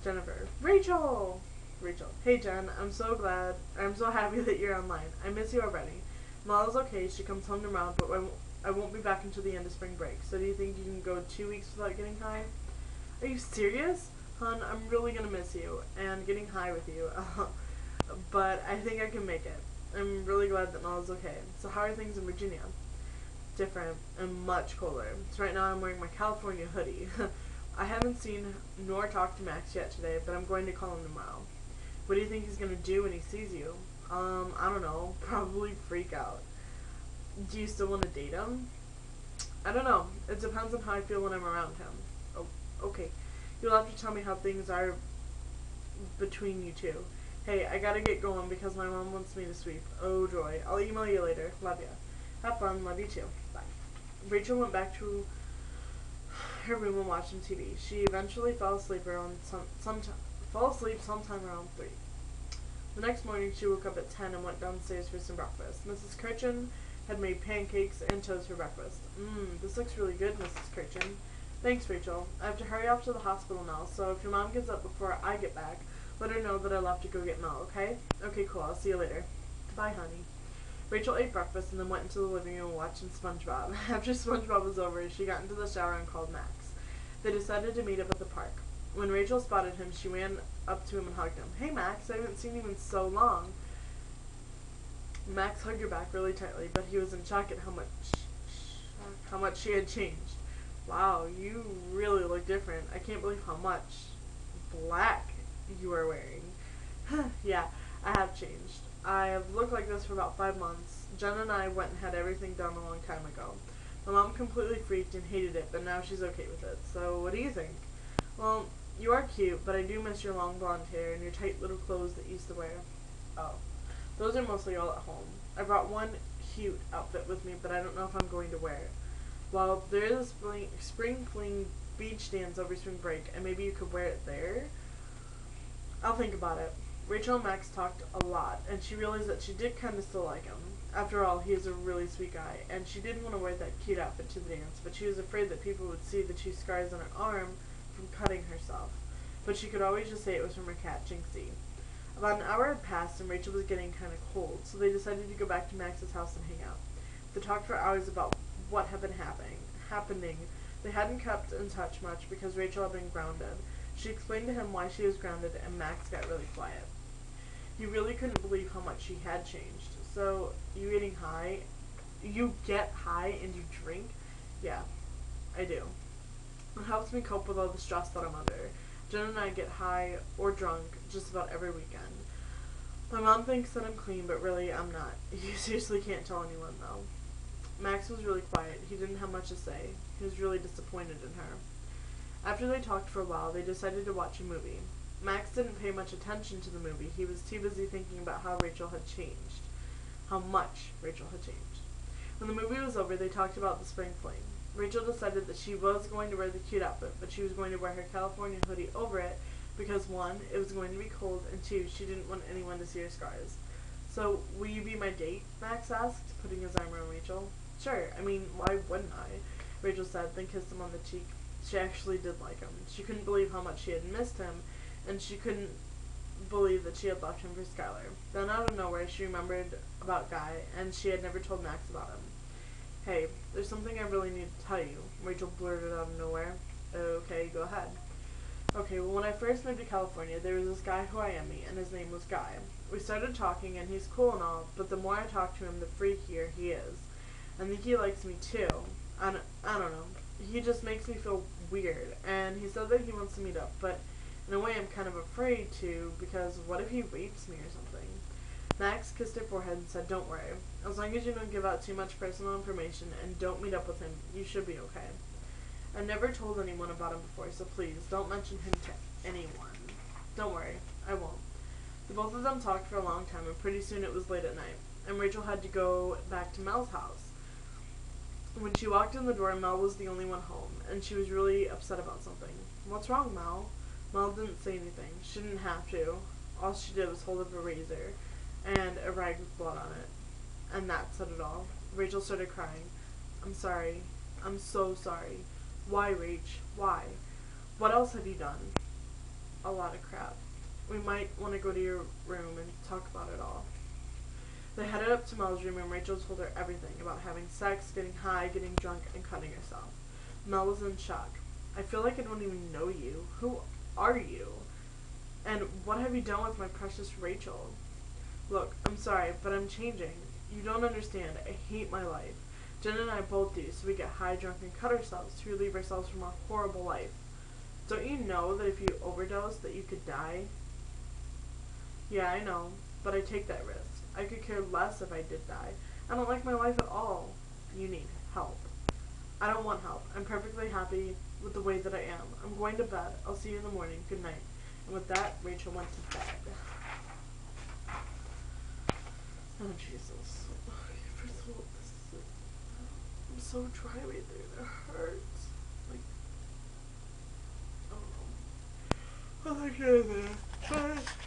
Jennifer. Rachel! Rachel. Hey Jen, I'm so happy that you're online. I miss you already. Mala's okay, she comes home tomorrow, but I won't be back until the end of spring break. So do you think you can go 2 weeks without getting high? Are you serious? Hun, I'm really gonna miss you and getting high with you. But I think I can make it. I'm really glad that Mala's okay. So how are things in Virginia? Different and much colder. So right now I'm wearing my California hoodie. I haven't seen nor talked to Max yet today, but I'm going to call him tomorrow. What do you think he's gonna do when he sees you? I don't know. Probably freak out. Do you still want to date him? I don't know. It depends on how I feel when I'm around him. Oh, okay. You'll have to tell me how things are between you two. Hey, I gotta get going because my mom wants me to sweep. Oh joy. I'll email you later. Love ya. Have fun. Love you too. Bye. Rachel went back to her room and watching TV. She eventually fell asleep sometime around 3. The next morning she woke up at 10 and went downstairs for some breakfast. Mrs. Kirchen had made pancakes and toast for breakfast. This looks really good, Mrs. Kirchen. Thanks, Rachel. I have to hurry off to the hospital now, so if your mom gets up before I get back, let her know that I left to go get Mel, okay? Okay, cool. I'll see you later. Bye, honey. Rachel ate breakfast and then went into the living room watching SpongeBob. After SpongeBob was over, she got into the shower and called Max. They decided to meet up at the park. When Rachel spotted him, she ran up to him and hugged him. Hey, Max, I haven't seen you in so long. Max hugged her back really tightly, but he was in shock at how much she had changed. Wow, you really look different. I can't believe how much black you are wearing. Yeah, I have changed. I have looked like this for about 5 months. Jen and I went and had everything done a long time ago. My mom completely freaked and hated it, but now she's okay with it. So, what do you think? Well, you are cute, but I do miss your long blonde hair and your tight little clothes that you used to wear. Oh. Those are mostly all at home. I brought one cute outfit with me, but I don't know if I'm going to wear it. Well, there is a spring fling beach dance over spring break, and maybe you could wear it there. I'll think about it. Rachel and Max talked a lot, and she realized that she did kind of still like him. After all, he is a really sweet guy, and she did want to wear that cute outfit to the dance, but she was afraid that people would see the 2 scars on her arm from cutting herself. But she could always just say it was from her cat, Jinxie. About an hour had passed, and Rachel was getting kind of cold, so they decided to go back to Max's house and hang out. They talked for hours about what had been happening. They hadn't kept in touch much because Rachel had been grounded. She explained to him why she was grounded, and Max got really quiet. He really couldn't believe how much she had changed. So, you getting high? You get high and you drink? Yeah, I do. It helps me cope with all the stress that I'm under. Jen and I get high or drunk just about every weekend. My mom thinks that I'm clean, but really I'm not. You seriously can't tell anyone, though. Max was really quiet. He didn't have much to say. He was really disappointed in her. After they talked for a while, they decided to watch a movie. Max didn't pay much attention to the movie. He was too busy thinking about how Rachel had changed. How much Rachel had changed. When the movie was over, they talked about the spring fling. Rachel decided that she was going to wear the cute outfit, but she was going to wear her California hoodie over it because 1, it was going to be cold, and 2, she didn't want anyone to see her scars. So, will you be my date? Max asked, putting his arm around Rachel. Sure, I mean, why wouldn't I? Rachel said, then kissed him on the cheek. She actually did like him. She couldn't believe how much she had missed him, and she couldn't believe that she had left him for Skylar. Then out of nowhere, she remembered about Guy, and she had never told Max about him. Hey, there's something I really need to tell you, Rachel blurted out of nowhere. Okay, go ahead. Okay, well, when I first moved to California, there was this guy who I met, and his name was Guy. We started talking, and he's cool and all, but the more I talk to him, the freakier he is. I think he likes me too. I don't know. He just makes me feel weird, and he said that he wants to meet up, but in a way I'm kind of afraid to, because what if he rapes me or something? Max kissed her forehead and said, don't worry. As long as you don't give out too much personal information and don't meet up with him, you should be okay. I've never told anyone about him before, so please, don't mention him to anyone. Don't worry, I won't. The both of them talked for a long time, and pretty soon it was late at night, and Rachel had to go back to Mel's house. When she walked in the door, Mel was the only one home, and she was really upset about something. What's wrong, Mel? Mel didn't say anything. She didn't have to. All she did was hold up a razor and a rag with blood on it. And that said it all. Rachel started crying. I'm sorry. I'm so sorry. Why, Rach? Why? What else have you done? a lot of crap. We might want to go to your room and talk about it all. They headed up to Mel's room and Rachel told her everything about having sex, getting high, getting drunk, and cutting herself. Mel was in shock. I feel like I don't even know you. Who are you? And what have you done with my precious Rachel? Look, I'm sorry, but I'm changing. You don't understand. I hate my life. Jen and I both do, so we get high, drunk, and cut ourselves to relieve ourselves from our horrible life. Don't you know that if you overdose that you could die? Yeah, I know, but I take that risk. I could care less if I did die. I don't like my life at all. You need help. I don't want help. I'm perfectly happy with the way that I am. I'm going to bed. I'll see you in the morning. Good night. And with that, Rachel went to bed. Oh, Jesus. First of all, this is like, I'm so dry right there. It hurts. Like, I don't know. Oh, my goodness. Bye.